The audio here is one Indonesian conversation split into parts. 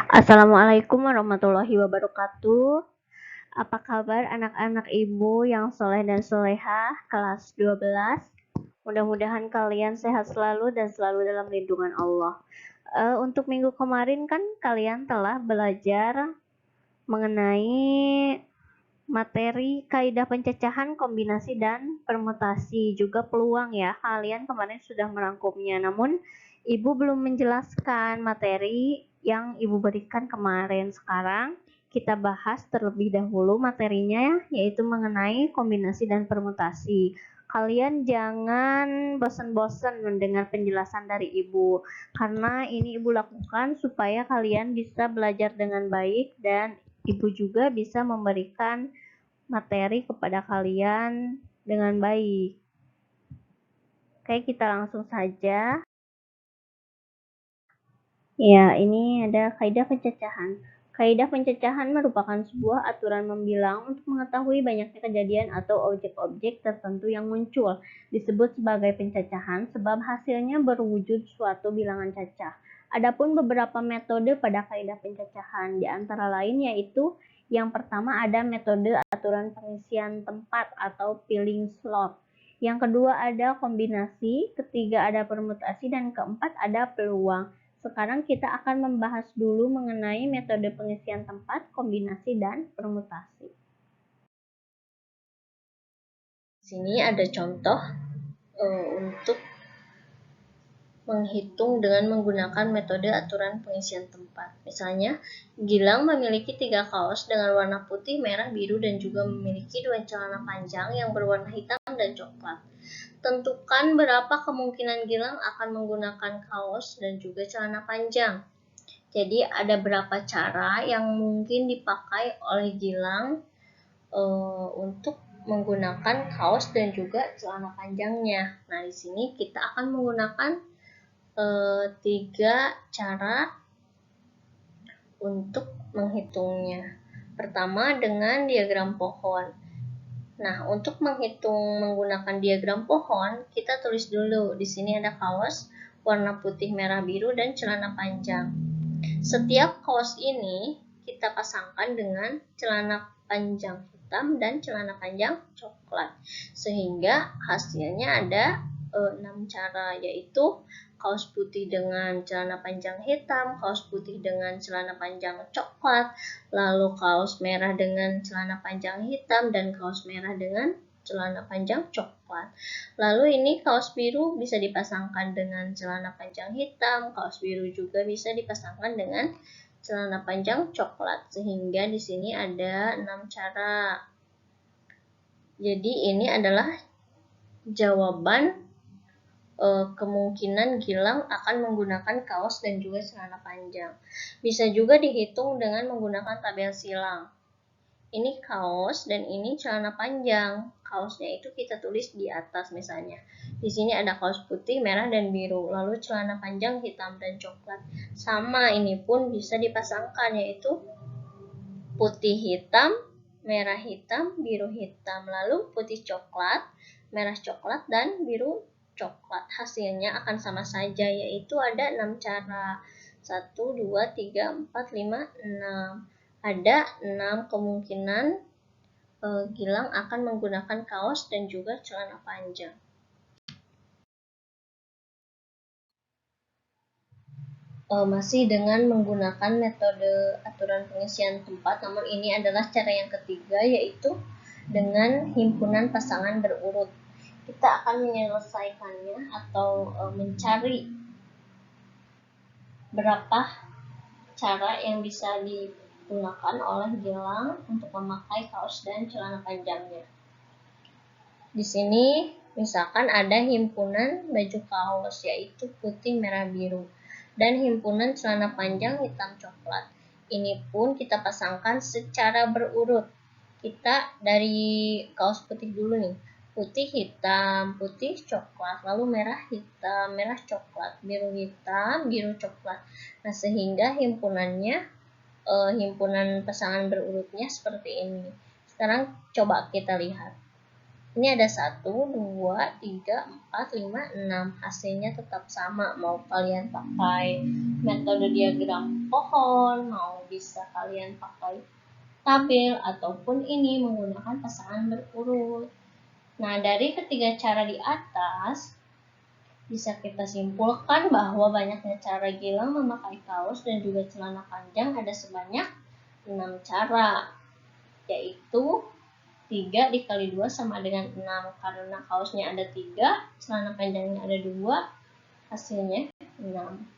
Assalamualaikum warahmatullahi wabarakatuh. Apa kabar anak-anak ibu yang soleh dan solehah kelas 12? Mudah-mudahan kalian sehat selalu dan selalu dalam lindungan Allah. Untuk minggu kemarin kan kalian telah belajar mengenai materi kaidah pencacahan, kombinasi dan permutasi, juga peluang ya. Kalian kemarin sudah merangkumnya, namun ibu belum menjelaskan materi yang ibu berikan kemarin. Sekarang kita bahas terlebih dahulu materinya, yaitu mengenai kombinasi dan permutasi. Kalian jangan bosan-bosan mendengar penjelasan dari ibu, karena ini ibu lakukan supaya kalian bisa belajar dengan baik dan ibu juga bisa memberikan materi kepada kalian dengan baik. Oke, kita langsung saja. Ya, ini ada kaidah pencacahan. Kaidah pencacahan merupakan sebuah aturan membilang untuk mengetahui banyaknya kejadian atau objek-objek tertentu yang muncul. Disebut sebagai pencacahan sebab hasilnya berwujud suatu bilangan cacah. Adapun beberapa metode pada kaidah pencacahan, di antara lain yaitu yang pertama ada metode aturan pengisian tempat atau filling slot. Yang kedua ada kombinasi, ketiga ada permutasi, dan keempat ada peluang. Sekarang kita akan membahas dulu mengenai metode pengisian tempat, kombinasi, dan permutasi. Sini ada contoh untuk menghitung dengan menggunakan metode aturan pengisian tempat. Misalnya, Gilang memiliki 3 kaos dengan warna putih, merah, biru, dan juga memiliki 2 celana panjang yang berwarna hitam dan coklat. Tentukan berapa kemungkinan Gilang akan menggunakan kaos dan juga celana panjang. Jadi ada berapa cara yang mungkin dipakai oleh Gilang untuk menggunakan kaos dan juga celana panjangnya. Nah, di sini kita akan menggunakan 3 cara untuk menghitungnya. Pertama dengan diagram pohon. Nah, untuk menghitung menggunakan diagram pohon, kita tulis dulu. Di sini ada kaos warna putih, merah, biru, dan celana panjang. Setiap kaos ini kita pasangkan dengan celana panjang hitam dan celana panjang coklat. Sehingga hasilnya ada 6 cara, yaitu kaos putih dengan celana panjang hitam, kaos putih dengan celana panjang coklat, lalu kaos merah dengan celana panjang hitam, dan kaos merah dengan celana panjang coklat. Lalu ini kaos biru bisa dipasangkan dengan celana panjang hitam, kaos biru juga bisa dipasangkan dengan celana panjang coklat. Sehingga di sini ada 6 cara. Jadi ini adalah jawaban kemungkinan Gilang akan menggunakan kaos dan juga celana panjang. Bisa juga dihitung dengan menggunakan tabel silang. Ini kaos dan ini celana panjang. Kaosnya itu kita tulis di atas misalnya. Di sini ada kaos putih, merah, dan biru. Lalu celana panjang hitam dan coklat. Sama, ini pun bisa dipasangkan, yaitu putih hitam, merah hitam, biru hitam. Lalu putih coklat, merah coklat, dan biru coklat. Hasilnya akan sama saja, yaitu ada 6 cara. 1, 2, 3, 4, 5, 6. Ada 6 kemungkinan Gilang akan menggunakan kaos dan juga celana panjang. Masih dengan menggunakan metode aturan pengisian tempat, namun ini adalah cara yang ketiga, yaitu dengan himpunan pasangan berurut. Kita akan menyelesaikannya atau mencari berapa cara yang bisa digunakan oleh Gilang untuk memakai kaos dan celana panjangnya. Di sini misalkan ada himpunan baju kaos, yaitu putih, merah, biru, dan himpunan celana panjang hitam coklat. Ini pun kita pasangkan secara berurut. Kita dari kaos putih dulu nih. Putih, hitam, putih, coklat, lalu merah, hitam, merah, coklat, biru, hitam, biru, coklat. Nah, sehingga himpunannya, himpunan pasangan berurutnya seperti ini. Sekarang coba kita lihat. Ini ada 1, 2, 3, 4, 5, 6. Hasilnya tetap sama. Mau kalian pakai metode diagram pohon, mau bisa kalian pakai tabel, ataupun ini menggunakan pasangan berurut. Nah, dari ketiga cara di atas, bisa kita simpulkan bahwa banyaknya cara Gilang memakai kaos dan juga celana panjang ada sebanyak 6 cara, yaitu 3 dikali 2 sama dengan 6. Karena kaosnya ada 3, celana panjangnya ada 2, hasilnya 6.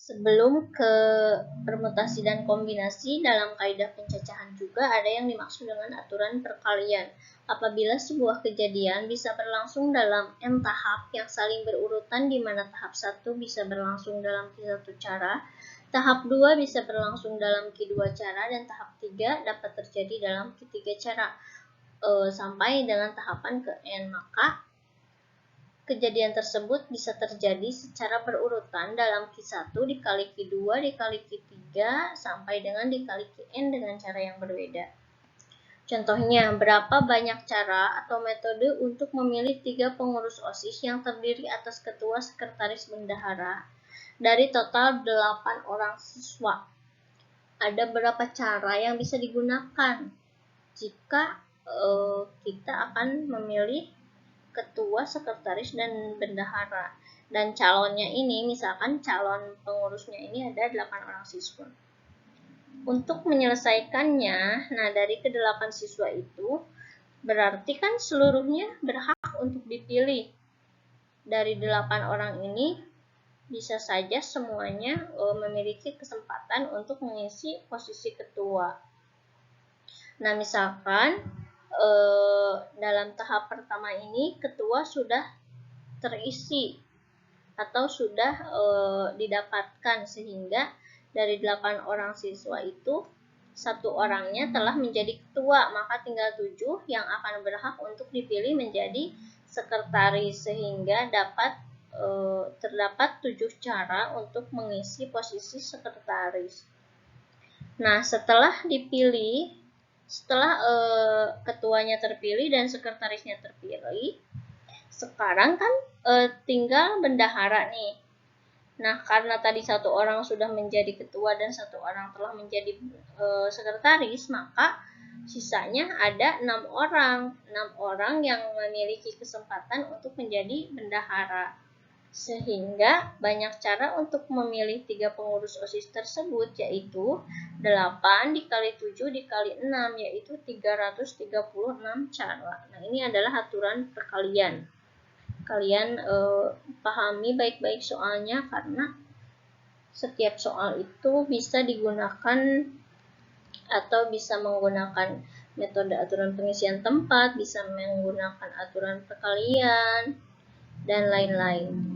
Sebelum ke permutasi dan kombinasi, dalam kaidah pencacahan juga ada yang dimaksud dengan aturan perkalian. Apabila sebuah kejadian bisa berlangsung dalam n tahap yang saling berurutan, di mana tahap 1 bisa berlangsung dalam Q1 cara, tahap 2 bisa berlangsung dalam Q2 cara, dan tahap 3 dapat terjadi dalam Q3 cara, sampai dengan tahapan ke N. Maka kejadian tersebut bisa terjadi secara berurutan dalam Q1 dikali Q2 dikali Q3 sampai dengan dikali Qn dengan cara yang berbeda. Contohnya, berapa banyak cara atau metode untuk memilih 3 pengurus OSIS yang terdiri atas ketua, sekretaris, bendahara dari total 8 orang siswa? Ada berapa cara yang bisa digunakan jika kita akan memilih ketua, sekretaris, dan bendahara? Dan calonnya ini, misalkan calon pengurusnya ini ada 8 orang siswa. Untuk menyelesaikannya, nah dari ke-8 siswa itu, berarti kan seluruhnya berhak untuk dipilih. Dari 8 orang ini, bisa saja semuanya memiliki kesempatan untuk mengisi posisi ketua. Nah, misalkan dalam tahap pertama ini ketua sudah terisi atau sudah didapatkan, sehingga dari 8 orang siswa itu 1 orangnya telah menjadi ketua, maka tinggal 7 yang akan berhak untuk dipilih menjadi sekretaris, sehingga terdapat 7 cara untuk mengisi posisi sekretaris. Nah, setelah ketuanya terpilih dan sekretarisnya terpilih, sekarang kan tinggal bendahara nih. Nah, karena tadi 1 orang sudah menjadi ketua dan 1 orang telah menjadi sekretaris, maka sisanya ada 6 orang. 6 orang yang memiliki kesempatan untuk menjadi bendahara. Sehingga banyak cara untuk memilih 3 pengurus OSIS tersebut, yaitu 8 dikali 7 dikali 6, yaitu 336 cara. Nah, ini adalah aturan perkalian. Kalian pahami baik-baik soalnya, karena setiap soal itu bisa digunakan atau bisa menggunakan metode aturan pengisian tempat, bisa menggunakan aturan perkalian, dan lain-lain.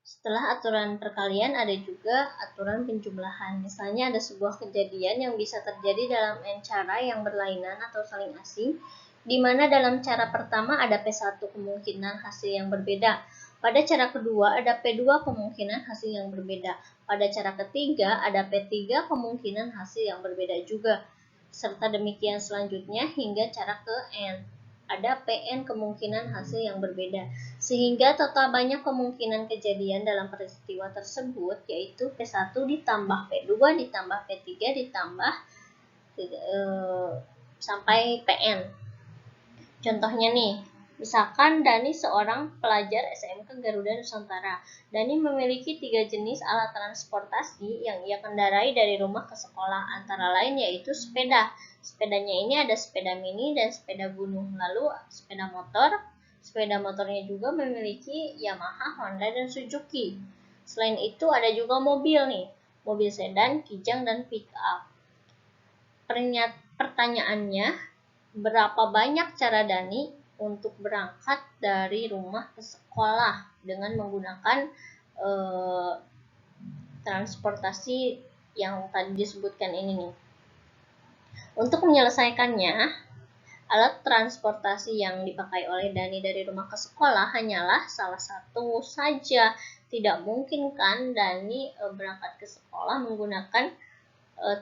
Setelah aturan perkalian ada juga aturan penjumlahan. Misalnya ada sebuah kejadian yang bisa terjadi dalam n cara yang berlainan atau saling asing, di mana dalam cara pertama ada P1 kemungkinan hasil yang berbeda. Pada cara kedua ada P2 kemungkinan hasil yang berbeda. Pada cara ketiga ada P3 kemungkinan hasil yang berbeda juga. Serta demikian selanjutnya hingga cara ke N. Ada Pn kemungkinan hasil yang berbeda. Sehingga total banyak kemungkinan kejadian dalam peristiwa tersebut, yaitu P1 ditambah P2 ditambah P3 ditambah sampai Pn. Contohnya nih, misalkan Dani seorang pelajar SMK Garuda Nusantara. Dani memiliki 3 jenis alat transportasi yang ia kendarai dari rumah ke sekolah, antara lain yaitu sepeda. Sepedanya ini ada sepeda mini dan sepeda gunung, lalu sepeda motor. Sepeda motornya juga memiliki Yamaha, Honda, dan Suzuki. Selain itu ada juga mobil nih, mobil sedan, kijang, dan pick up. Pertanyaannya, berapa banyak cara Dani untuk berangkat dari rumah ke sekolah dengan menggunakan transportasi yang tadi disebutkan ini nih. Untuk menyelesaikannya, alat transportasi yang dipakai oleh Dani dari rumah ke sekolah hanyalah salah satu saja. Tidak mungkin kan Dani berangkat ke sekolah menggunakan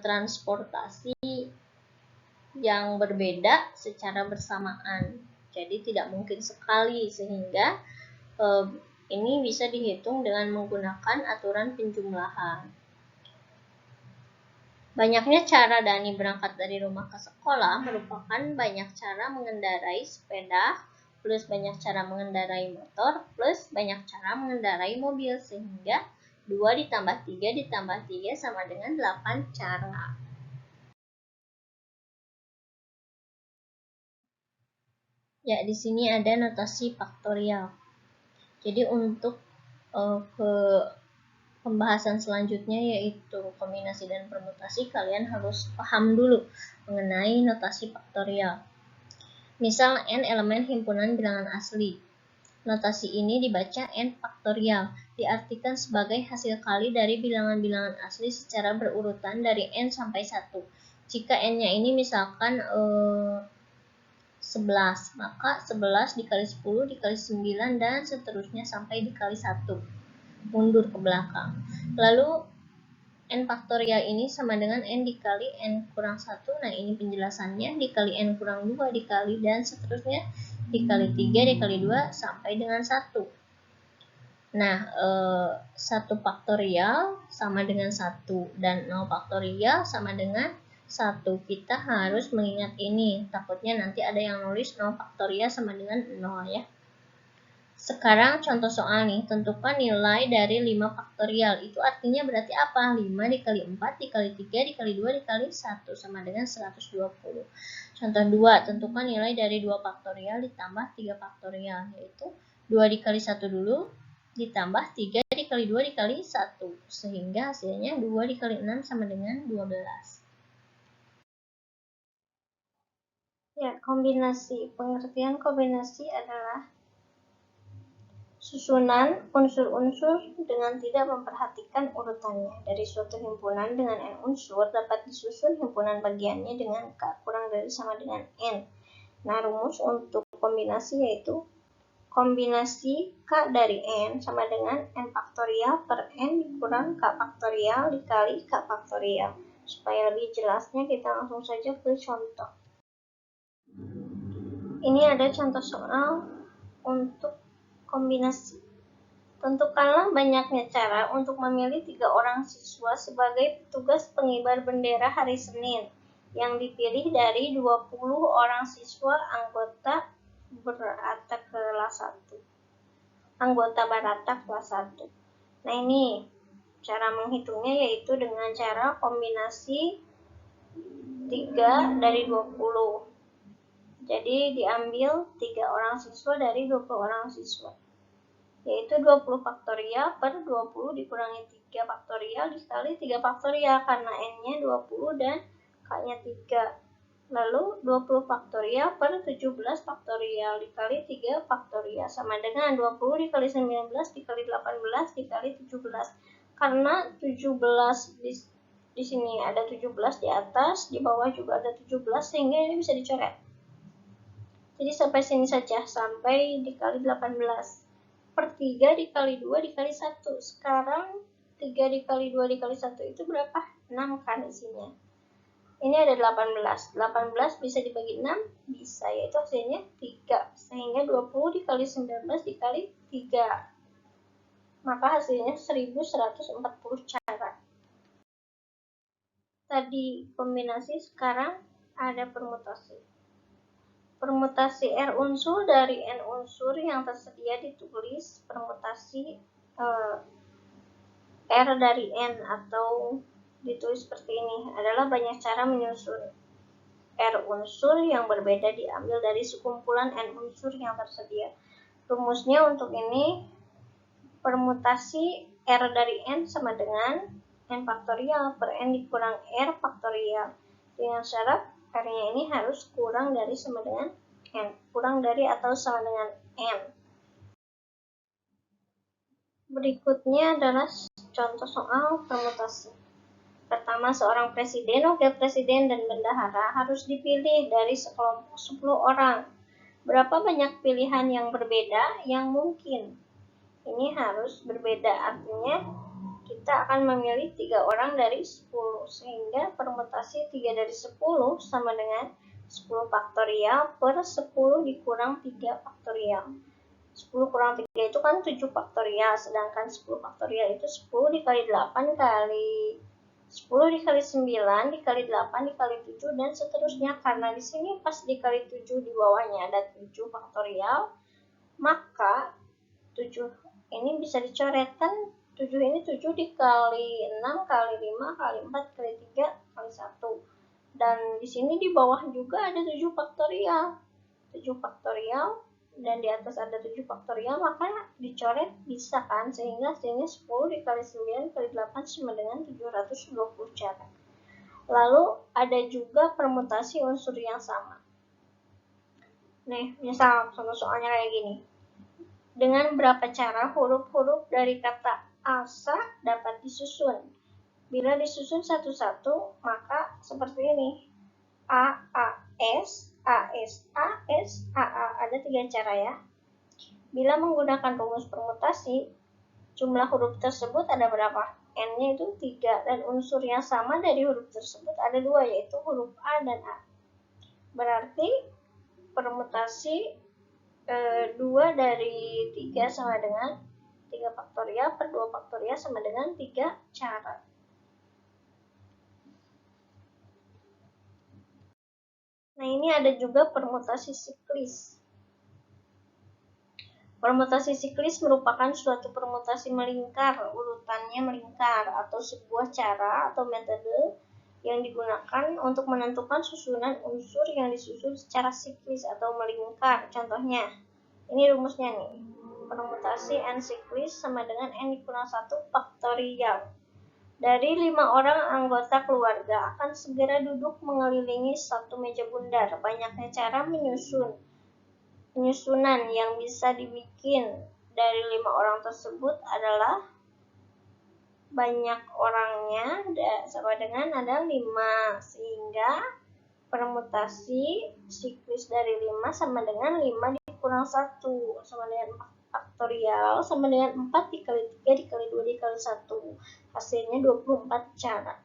transportasi yang berbeda secara bersamaan. Jadi tidak mungkin sekali, sehingga ini bisa dihitung dengan menggunakan aturan penjumlahan. Banyaknya cara Dani berangkat dari rumah ke sekolah merupakan banyak cara mengendarai sepeda, plus banyak cara mengendarai motor, plus banyak cara mengendarai mobil, sehingga 2 ditambah 3 ditambah 3 sama dengan 8 cara. Ya, di sini ada notasi faktorial. Jadi untuk ke pembahasan selanjutnya yaitu kombinasi dan permutasi, kalian harus paham dulu mengenai notasi faktorial. Misal n elemen himpunan bilangan asli. Notasi ini dibaca n faktorial, diartikan sebagai hasil kali dari bilangan-bilangan asli secara berurutan dari n sampai 1. Jika n-nya ini misalkan 11, maka 11 dikali 10 dikali 9 dan seterusnya sampai dikali 1, mundur ke belakang. Lalu n faktorial ini sama dengan n dikali n kurang 1, nah ini penjelasannya, dikali n kurang 2 dikali dan seterusnya dikali 3 dikali 2 sampai dengan 1. Nah, 1 faktorial sama dengan 1 dan 0 faktorial sama dengan 1. Kita harus mengingat ini, takutnya nanti ada yang nulis 0 faktorial sama dengan 0 ya. Sekarang contoh soal nih, tentukan nilai dari 5 faktorial. Itu artinya berarti apa? 5 dikali 4 dikali 3 dikali 2 dikali 1 sama dengan 120. Contoh 2, tentukan nilai dari 2 faktorial ditambah 3 faktorial, yaitu 2 dikali 1 dulu, ditambah 3 dikali 2 dikali 1, sehingga hasilnya 2 dikali 6 sama dengan 12. Ya, kombinasi. Pengertian kombinasi adalah susunan unsur-unsur dengan tidak memperhatikan urutannya. Dari suatu himpunan dengan n unsur dapat disusun himpunan bagiannya dengan k kurang dari sama dengan n. Nah, rumus untuk kombinasi yaitu kombinasi k dari n sama dengan n faktorial per n dikurang k faktorial dikali k faktorial. Supaya lebih jelasnya kita langsung saja ke contoh. Ini ada contoh soal untuk kombinasi. Tentukanlah banyaknya cara untuk memilih 3 orang siswa sebagai petugas pengibar bendera hari Senin yang dipilih dari 20 orang siswa anggota Barata kelas 1. Nah, ini cara menghitungnya yaitu dengan cara kombinasi 3 dari 20. Jadi diambil 3 orang siswa dari 20 orang siswa, yaitu 20 faktorial per 20 dikurangi 3 faktorial dikali 3 faktorial, karena n-nya 20 dan k-nya 3. Lalu 20 faktorial per 17 faktorial dikali 3 faktorial sama dengan 20 dikali 19 dikali 18 dikali 17. Karena 17 di sini ada 17 di atas, di bawah juga ada 17, sehingga ini bisa dicoret. Jadi sampai sini saja, sampai dikali 18. Per 3 dikali 2 dikali 1. Sekarang 3 dikali 2 dikali 1 itu berapa? 6 kan isinya. Ini ada 18. 18 bisa dibagi 6? Bisa, yaitu hasilnya 3. Sehingga 20 dikali 19 dikali 3. Maka hasilnya 1140 cara. Tadi kombinasi, sekarang ada permutasi. Permutasi R unsur dari N unsur yang tersedia ditulis permutasi R dari N atau ditulis seperti ini adalah banyak cara menyusun R unsur yang berbeda diambil dari sekumpulan N unsur yang tersedia. Rumusnya untuk ini permutasi R dari N sama dengan N faktorial per N dikurang R faktorial dengan syarat R-nya ini harus kurang dari sama dengan N, kurang dari atau sama dengan N. Berikutnya adalah contoh soal permutasi. Pertama, seorang presiden, wakil presiden, dan bendahara harus dipilih dari sekelompok 10 orang. Berapa banyak pilihan yang berbeda yang mungkin? Ini harus berbeda, artinya kita akan memilih 3 orang dari 10, sehingga permutasi 3 dari 10 sama dengan 10 faktorial per 10 dikurang 3 faktorial. 10 kurang 3 itu kan 7 faktorial, sedangkan 10 faktorial itu 10 dikali 8 kali 10 dikali 9 dikali 8 dikali 7 dan seterusnya. Karena di sini pas dikali 7 di bawahnya ada 7 faktorial, maka 7 ini bisa dicoretkan. 7 ini 7 dikali 6 kali 5 kali 4 kali 3 kali 1. Dan di sini di bawah juga ada 7 faktorial. 7 faktorial dan di atas ada 7 faktorial, maka dicoret bisa kan, sehingga hasilnya 10 dikali 9 kali 8 sama dengan 720 cara. Lalu ada juga permutasi unsur yang sama. Nih, misal contoh soalnya kayak gini. Dengan berapa cara huruf-huruf dari kata asa dapat disusun? Bila disusun satu-satu, maka seperti ini. A, A, S, A, S, A, S, A, A. Ada 3 cara ya. Bila menggunakan rumus permutasi, jumlah huruf tersebut ada berapa? N-nya itu 3, dan unsur yang sama dari huruf tersebut ada 2, yaitu huruf A dan A. Berarti permutasi 2 dari 3 sama dengan 3 faktorial per 2 faktorial sama dengan 3 cara. Nah, ini ada juga permutasi siklis. Permutasi siklis merupakan suatu permutasi melingkar, urutannya melingkar, atau sebuah cara atau metode yang digunakan untuk menentukan susunan unsur yang disusun secara siklis atau melingkar. Contohnya, ini rumusnya nih. Permutasi N siklis sama dengan N dikurang 1 faktorial. Dari 5 orang anggota keluarga akan segera duduk mengelilingi satu meja bundar. Banyaknya cara penyusunan yang bisa dibikin dari 5 orang tersebut adalah banyak orangnya sama dengan ada 5, sehingga permutasi siklis dari 5 sama dengan 5 dikurang 1 sama dengan 4 faktorial sama dengan 4 dikali 3 dikali 2 dikali 1. Hasilnya 24 cara.